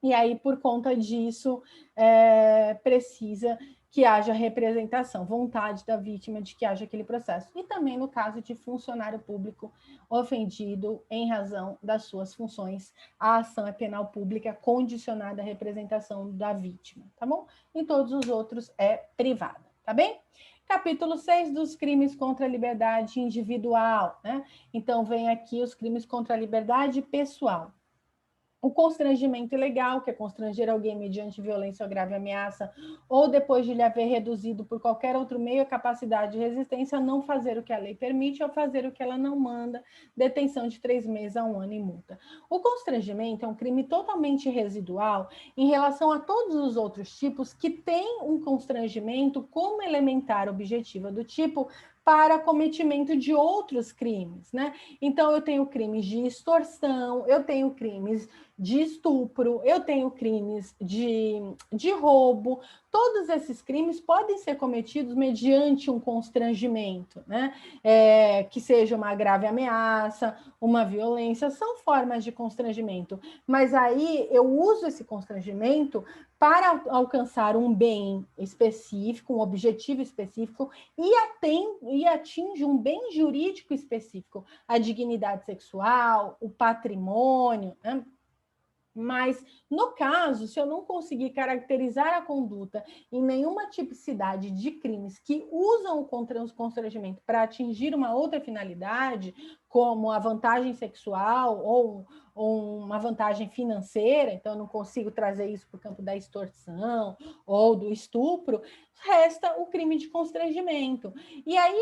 E aí, por conta disso, precisa que haja representação, vontade da vítima de que haja aquele processo. E também no caso de funcionário público ofendido em razão das suas funções, a ação é penal pública condicionada à representação da vítima, tá bom? Em todos os outros é privada, tá bem? Capítulo 6 dos crimes contra a liberdade individual, né? Então, vem aqui os crimes contra a liberdade pessoal. O constrangimento ilegal, que é constranger alguém mediante violência ou grave ameaça, ou depois de lhe haver reduzido por qualquer outro meio a capacidade de resistência, não fazer o que a lei permite ou fazer o que ela não manda, detenção de 3 meses a 1 ano e multa. O constrangimento é um crime totalmente residual em relação a todos os outros tipos que têm um constrangimento como elementar objetiva do tipo para cometimento de outros crimes, né? Então, eu tenho crimes de extorsão, eu tenho crimes de estupro, eu tenho crimes de roubo. Todos esses crimes podem ser cometidos mediante um constrangimento, né? Que seja uma grave ameaça, uma violência, são formas de constrangimento. Mas aí eu uso esse constrangimento para alcançar um bem específico, um objetivo específico, e atinge um bem jurídico específico, a dignidade sexual, o patrimônio, né? Mas, no caso, se eu não conseguir caracterizar a conduta em nenhuma tipicidade de crimes que usam o constrangimento para atingir uma outra finalidade, como a vantagem sexual ou uma vantagem financeira, então eu não consigo trazer isso para o campo da extorsão ou do estupro, resta o crime de constrangimento. E aí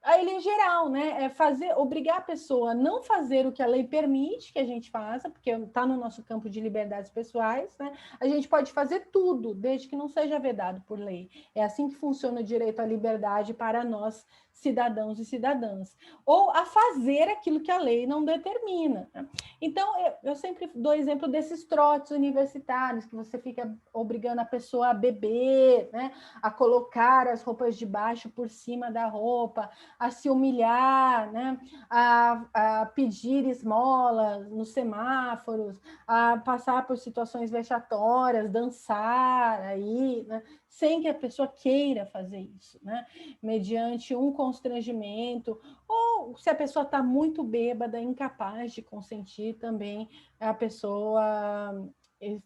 a ele em geral, né? É obrigar a pessoa a não fazer o que a lei permite que a gente faça, porque está no nosso campo de liberdades pessoais, né? A gente pode fazer tudo, desde que não seja vedado por lei. É assim que funciona o direito à liberdade para nós, cidadãos e cidadãs. Ou a fazer aquilo que a lei não determina. Né? Então, eu sempre dou exemplo desses trotes universitários, que você fica obrigando a pessoa a beber, né? A colocar as roupas de baixo por cima da roupa, a se humilhar, né? a pedir esmolas nos semáforos, a passar por situações vexatórias, dançar aí, né? Sem que a pessoa queira fazer isso, né? Mediante um constrangimento, ou se a pessoa está muito bêbada, incapaz de consentir também, a pessoa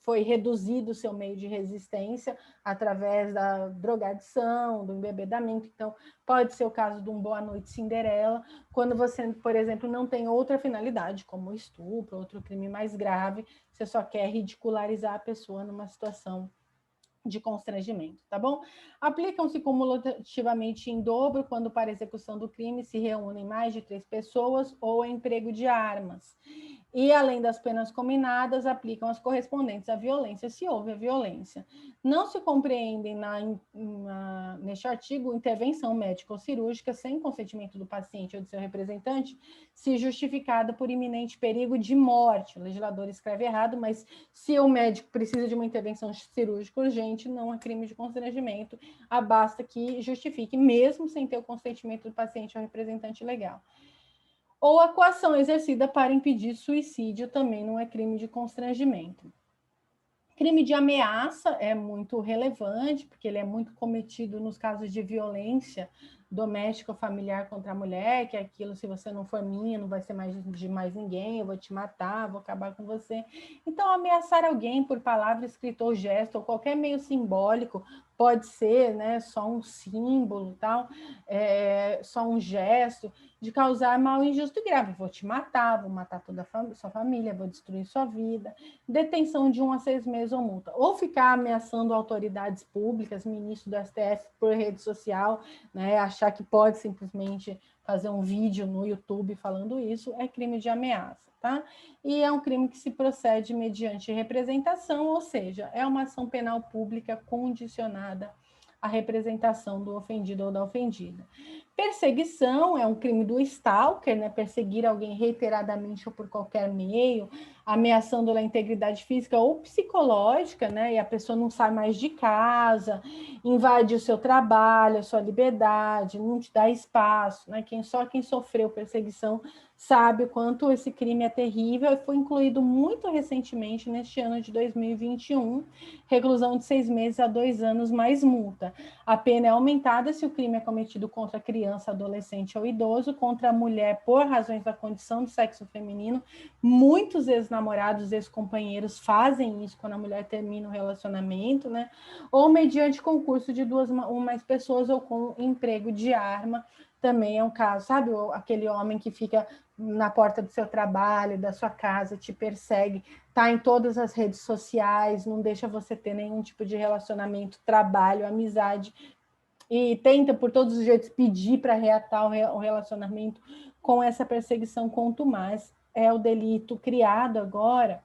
foi reduzido o seu meio de resistência através da drogadição, do embebedamento. Então, pode ser o caso de um Boa Noite Cinderela, quando você, por exemplo, não tem outra finalidade, como estupro, outro crime mais grave, você só quer ridicularizar a pessoa numa situação de constrangimento, tá bom? Aplicam-se cumulativamente em dobro quando para execução do crime se reúnem mais de 3 pessoas ou emprego de armas. E, além das penas combinadas, aplicam as correspondentes à violência, se houve a violência. Não se compreendem neste artigo intervenção médica ou cirúrgica sem consentimento do paciente ou de seu representante, se justificada por iminente perigo de morte. O legislador escreve errado, mas se o médico precisa de uma intervenção cirúrgica urgente, não é crime de constrangimento, basta que justifique, mesmo sem ter o consentimento do paciente ou representante legal. Ou a coação exercida para impedir suicídio também não é crime de constrangimento. Crime de ameaça é muito relevante, porque ele é muito cometido nos casos de violência doméstica ou familiar contra a mulher, que é aquilo, se você não for minha, não vai ser mais de mais ninguém, eu vou te matar, vou acabar com você. Então, ameaçar alguém por palavra, escrita ou gesto, ou qualquer meio simbólico, pode ser, né, só um símbolo, tal, só um gesto, de causar mal injusto e grave. Vou te matar, vou matar toda a sua família, vou destruir sua vida. Detenção de 1 a 6 meses ou multa. Ou ficar ameaçando autoridades públicas, ministro do STF por rede social, né, achar que pode simplesmente fazer um vídeo no YouTube falando isso, é crime de ameaça, tá? E é um crime que se procede mediante representação, ou seja, é uma ação penal pública condicionada à representação do ofendido ou da ofendida. Perseguição é um crime do stalker, né? Perseguir alguém reiteradamente ou por qualquer meio, ameaçando a integridade física ou psicológica, né? E a pessoa não sai mais de casa, invade o seu trabalho, a sua liberdade, não te dá espaço, né? Só quem sofreu perseguição sabe o quanto esse crime é terrível e foi incluído muito recentemente, neste ano de 2021, reclusão de 6 meses a 2 anos mais multa. A pena é aumentada se o crime é cometido contra criança, adolescente ou idoso, contra a mulher por razões da condição do sexo feminino. Muitos ex-namorados, ex-companheiros fazem isso quando a mulher termina o relacionamento, né? Ou mediante concurso de 2 ou mais pessoas ou com emprego de arma, também é um caso, sabe? Aquele homem que fica na porta do seu trabalho, da sua casa, te persegue, tá em todas as redes sociais, não deixa você ter nenhum tipo de relacionamento, trabalho, amizade, e tenta por todos os jeitos pedir para reatar o relacionamento. Com essa perseguição, quanto mais é o delito criado agora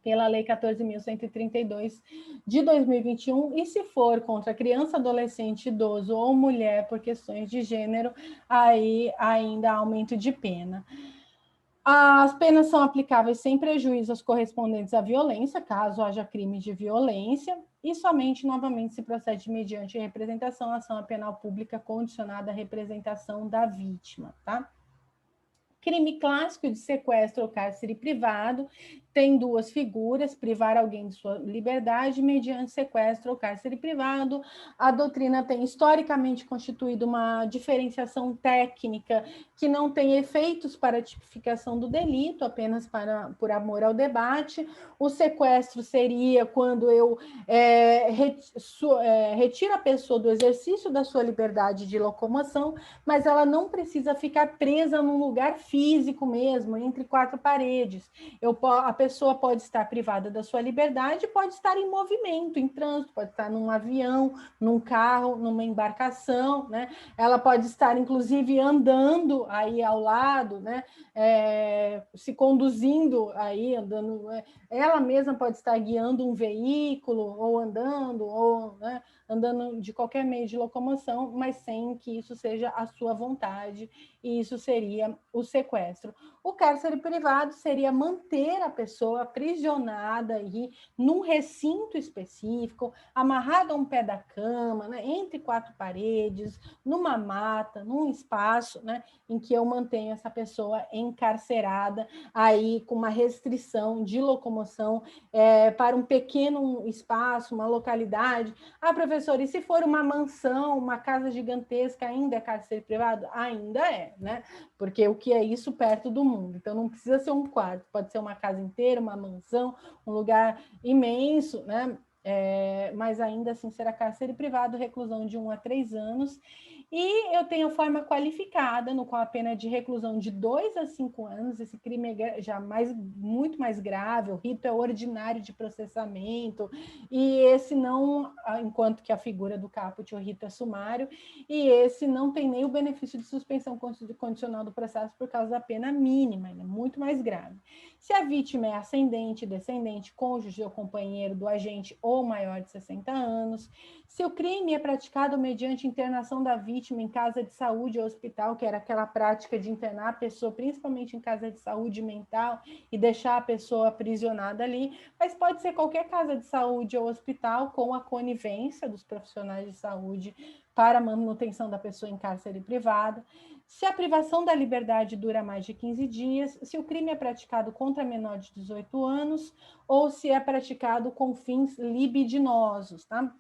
pela Lei 14.132 de 2021, e se for contra criança, adolescente, idoso ou mulher por questões de gênero, aí ainda há aumento de pena. As penas são aplicáveis sem prejuízo aos correspondentes à violência, caso haja crime de violência, e somente, novamente, se procede mediante representação, ação penal pública condicionada à representação da vítima, tá? Crime clássico de sequestro ou cárcere privado, tem duas figuras: privar alguém de sua liberdade mediante sequestro ou cárcere privado. A doutrina tem historicamente constituído uma diferenciação técnica que não tem efeitos para a tipificação do delito, apenas por amor ao debate. O sequestro seria quando eu retiro a pessoa do exercício da sua liberdade de locomoção, mas ela não precisa ficar presa num lugar físico mesmo, entre quatro paredes. A pessoa pode estar privada da sua liberdade, pode estar em movimento, em trânsito, pode estar num avião, num carro, numa embarcação, né? Ela pode estar, inclusive, andando aí ao lado, né? Se conduzindo aí, andando. Ela mesma pode estar guiando um veículo, ou andando, ou, né, andando de qualquer meio de locomoção, mas sem que isso seja a sua vontade, e isso seria o sequestro. O cárcere privado seria manter a pessoa aprisionada aí num recinto específico, amarrada a um pé da cama, né, entre quatro paredes, numa mata, num espaço, né, em que eu mantenho essa pessoa encarcerada aí com uma restrição de locomoção para um pequeno espaço, uma localidade. Ah, professor, e se for uma mansão, uma casa gigantesca, ainda é cárcere privado? Ainda é, né? Porque o que é isso perto do mundo? Então, não precisa ser um quarto, pode ser uma casa inteira, uma mansão, um lugar imenso, né? Mas ainda assim será cárcere privado, reclusão de 1 a 3 anos. E eu tenho a forma qualificada, no qual a pena de reclusão de 2 a 5 anos. Esse crime é já muito mais grave, o rito é ordinário de processamento, e esse não, enquanto que a figura do caput, o rito é sumário, e esse não tem nem o benefício de suspensão condicional do processo por causa da pena mínima, ele é muito mais grave. Se a vítima é ascendente, descendente, cônjuge ou companheiro do agente ou maior de 60 anos, se o crime é praticado mediante internação da vítima em casa de saúde ou hospital, que era aquela prática de internar a pessoa, principalmente em casa de saúde mental, e deixar a pessoa aprisionada ali, mas pode ser qualquer casa de saúde ou hospital com a conivência dos profissionais de saúde para a manutenção da pessoa em cárcere privado. Se a privação da liberdade dura mais de 15 dias, se o crime é praticado contra menor de 18 anos ou se é praticado com fins libidinosos, tá?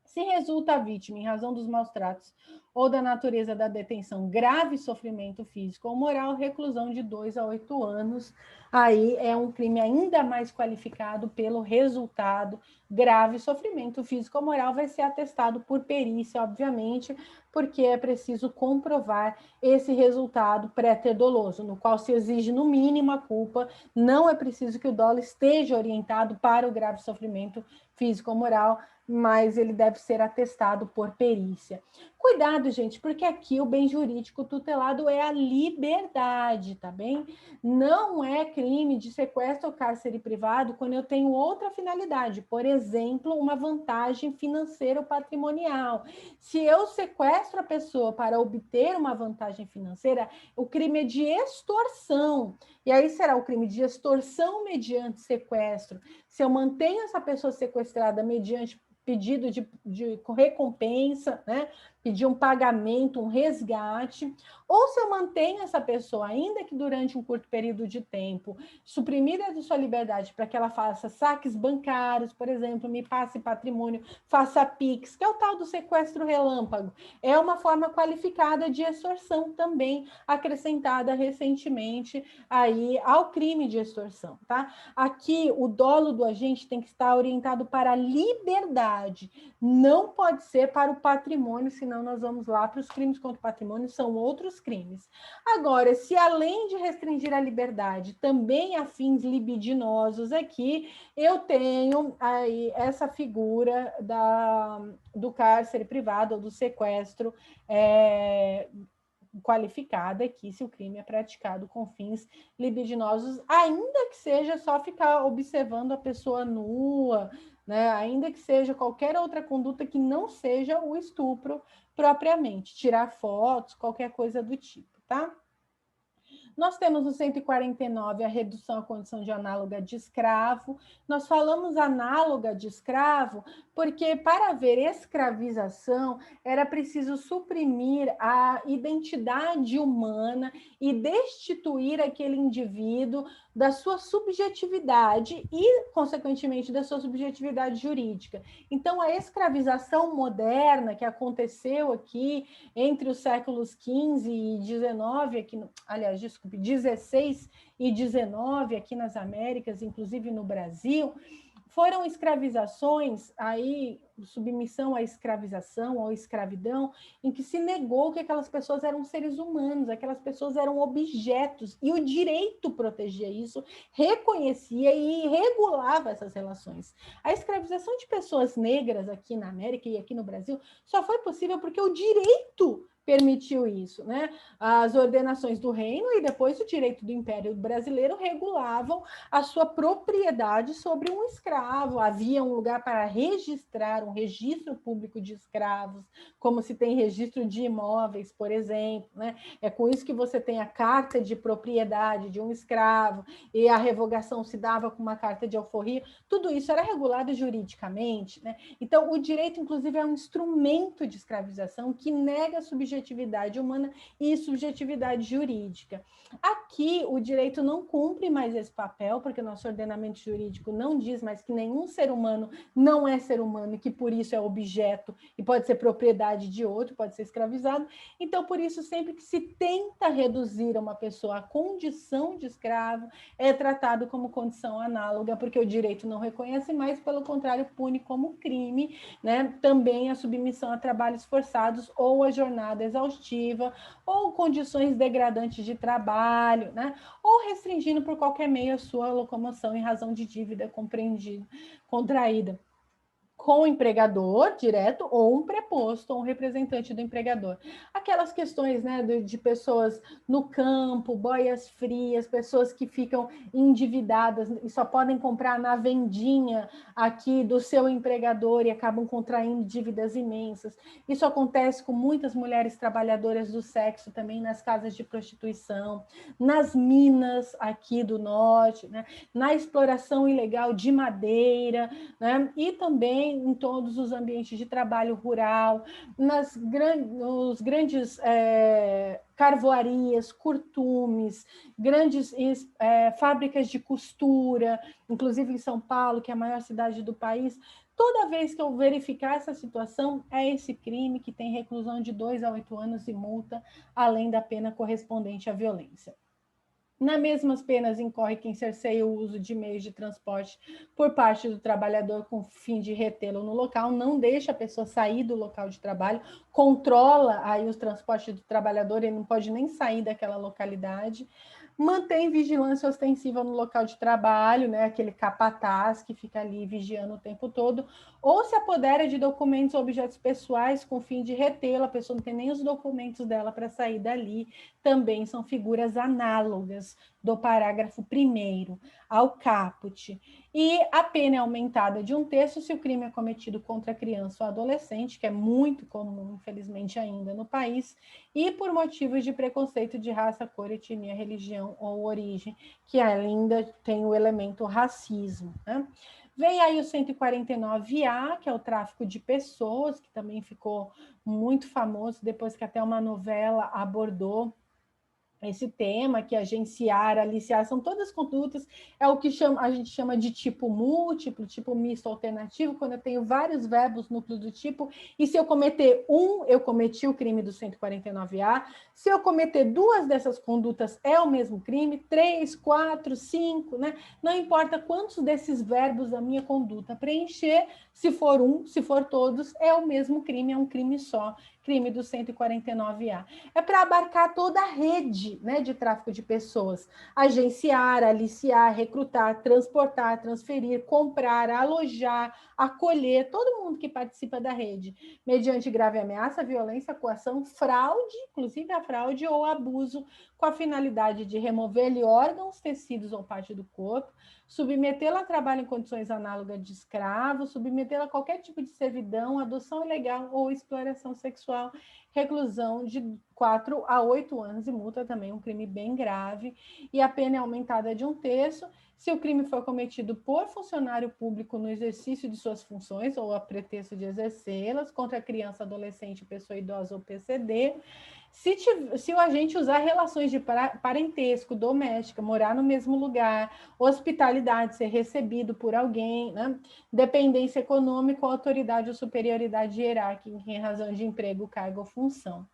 Se resulta a vítima, em razão dos maus tratos ou da natureza da detenção, grave sofrimento físico ou moral, reclusão de 2 a 8 anos. Aí é um crime ainda mais qualificado pelo resultado. Grave sofrimento físico ou moral vai ser atestado por perícia, obviamente, porque é preciso comprovar esse resultado pré-ter doloso, no qual se exige no mínimo a culpa. Não é preciso que o dolo esteja orientado para o grave sofrimento físico ou moral, mas ele deve ser atestado por perícia. Cuidado, gente, porque aqui o bem jurídico tutelado é a liberdade, tá bem? Não é crime de sequestro ou cárcere privado quando eu tenho outra finalidade, por exemplo, uma vantagem financeira ou patrimonial. Se eu sequestro a pessoa para obter uma vantagem financeira, o crime é de extorsão. E aí será o crime de extorsão mediante sequestro. Se eu mantenho essa pessoa sequestrada mediante pedido de recompensa, né? Pedir um pagamento, um resgate, ou se eu mantenho essa pessoa, ainda que durante um curto período de tempo, suprimida de sua liberdade para que ela faça saques bancários, por exemplo, me passe patrimônio, faça PIX, que é o tal do sequestro relâmpago. É uma forma qualificada de extorsão também, acrescentada recentemente aí ao crime de extorsão, tá? Aqui, o dolo do agente tem que estar orientado para a liberdade, não pode ser para o patrimônio, senão nós vamos lá para os crimes contra o patrimônio, são outros crimes. Agora, se além de restringir a liberdade, também há fins libidinosos aqui, eu tenho aí essa figura do cárcere privado ou do sequestro qualificada aqui, se o crime é praticado com fins libidinosos, ainda que seja só ficar observando a pessoa nua, né? Ainda que seja qualquer outra conduta que não seja o estupro propriamente, tirar fotos, qualquer coisa do tipo, tá? Nós temos no 149 a redução à condição de análoga de escravo. Nós falamos análoga de escravo porque, para haver escravização, era preciso suprimir a identidade humana e destituir aquele indivíduo da sua subjetividade e, consequentemente, da sua subjetividade jurídica. Então, a escravização moderna que aconteceu aqui entre os séculos XV e XIX, aqui aliás, desculpe, 16 e 19 aqui nas Américas, inclusive no Brasil, foram escravizações, aí, submissão à escravização, ou escravidão, em que se negou que aquelas pessoas eram seres humanos, aquelas pessoas eram objetos, e o direito protegia isso, reconhecia e regulava essas relações. A escravização de pessoas negras aqui na América e aqui no Brasil só foi possível porque o direito permitiu isso, né? As ordenações do reino e depois o direito do Império Brasileiro regulavam a sua propriedade sobre um escravo. Havia um lugar para registrar, um registro público de escravos, como se tem registro de imóveis, por exemplo, né? É com isso que você tem a carta de propriedade de um escravo e a revogação se dava com uma carta de alforria. Tudo isso era regulado juridicamente, né? Então, o direito, inclusive, é um instrumento de escravização que nega a subjetividade humana e subjetividade jurídica. Aqui, o direito não cumpre mais esse papel, porque nosso ordenamento jurídico não diz mais que nenhum ser humano não é ser humano e que, por isso, é objeto e pode ser propriedade de outro, pode ser escravizado. Então, por isso, sempre que se tenta reduzir uma pessoa à condição de escravo, é tratado como condição análoga, porque o direito não reconhece mais, pelo contrário, pune como crime, né? Também a submissão a trabalhos forçados ou a jornada exaustiva, ou condições degradantes de trabalho, né? Ou restringindo por qualquer meio a sua locomoção em razão de dívida contraída com o empregador direto ou um preposto ou um representante do empregador. Aquelas questões, né, de pessoas no campo, boias frias, pessoas que ficam endividadas e só podem comprar na vendinha aqui do seu empregador e acabam contraindo dívidas imensas. Isso acontece com muitas mulheres trabalhadoras do sexo também nas casas de prostituição, nas minas aqui do norte, né, na exploração ilegal de madeira, né, e também em todos os ambientes de trabalho rural, nos grandes carvoarias, curtumes, grandes fábricas de costura, inclusive em São Paulo, que é a maior cidade do país. Toda vez que eu verificar essa situação, é esse crime que tem reclusão de 2 a 8 anos e multa, além da pena correspondente à violência. Nas mesmas penas incorre quem cerceia o uso de meios de transporte por parte do trabalhador com fim de retê-lo no local, não deixa a pessoa sair do local de trabalho, controla aí os transportes do trabalhador, ele não pode nem sair daquela localidade, mantém vigilância ostensiva no local de trabalho, né, aquele capataz que fica ali vigiando o tempo todo, ou se apodera de documentos ou objetos pessoais com fim de retê-lo, a pessoa não tem nem os documentos dela para sair dali, também são figuras análogas do parágrafo 1º ao caput. E a pena é aumentada de 1/3 se o crime é cometido contra criança ou adolescente, que é muito comum, infelizmente, ainda no país, e por motivos de preconceito de raça, cor, etnia, religião ou origem, que ainda tem o elemento racismo, né? Vem aí o 149A, que é o tráfico de pessoas, que também ficou muito famoso, depois que até uma novela abordou esse tema, que agenciar, aliciar, são todas condutas, é o que a gente chama de tipo múltiplo, tipo misto alternativo, quando eu tenho vários verbos núcleo do tipo, e se eu cometer eu cometi o crime do 149A, se eu cometer 2 dessas condutas, é o mesmo crime, 3, 4, 5, né? Não importa quantos desses verbos da minha conduta preencher, se for se for todos, é o mesmo crime, é um crime só, crime do 149A. É para abarcar toda a rede, né, de tráfico de pessoas. Agenciar, aliciar, recrutar, transportar, transferir, comprar, alojar, acolher, todo mundo que participa da rede, mediante grave ameaça, violência, coação, fraude, inclusive a fraude ou abuso, com a finalidade de remover-lhe órgãos, tecidos ou parte do corpo, submetê-la a trabalho em condições análogas de escravo, submetê-la a qualquer tipo de servidão, adoção ilegal ou exploração sexual sexual, reclusão de 4 a 8 anos e multa também, um crime bem grave, e a pena é aumentada de 1/3 se o crime for cometido por funcionário público no exercício de suas funções ou a pretexto de exercê-las, contra criança, adolescente, pessoa idosa ou PCD. Se o agente usar relações de parentesco, doméstica, morar no mesmo lugar, hospitalidade, ser recebido por alguém, né? Dependência econômica ou autoridade ou superioridade hierárquica em razão de emprego, cargo ou função.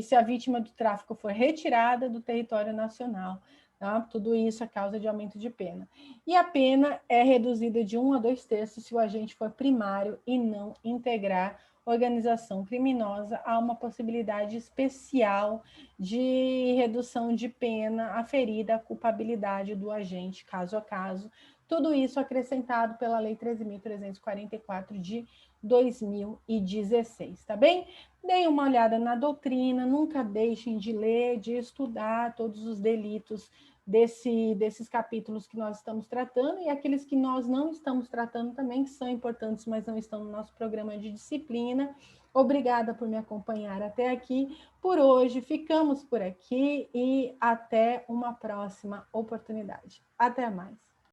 Se a vítima do tráfico for retirada do território nacional. Tá? Tudo isso é causa de aumento de pena. E a pena é reduzida de 1 a 2/3 se o agente for primário e não integrar organização criminosa. Há uma possibilidade especial de redução de pena aferida à culpabilidade do agente, caso a caso. Tudo isso acrescentado pela Lei 13.344 de 2016, tá bem? Deem uma olhada na doutrina, nunca deixem de ler, de estudar todos os delitos desses capítulos que nós estamos tratando e aqueles que nós não estamos tratando também, que são importantes, mas não estão no nosso programa de disciplina. Obrigada por me acompanhar até aqui. Por hoje, ficamos por aqui e até uma próxima oportunidade. Até mais.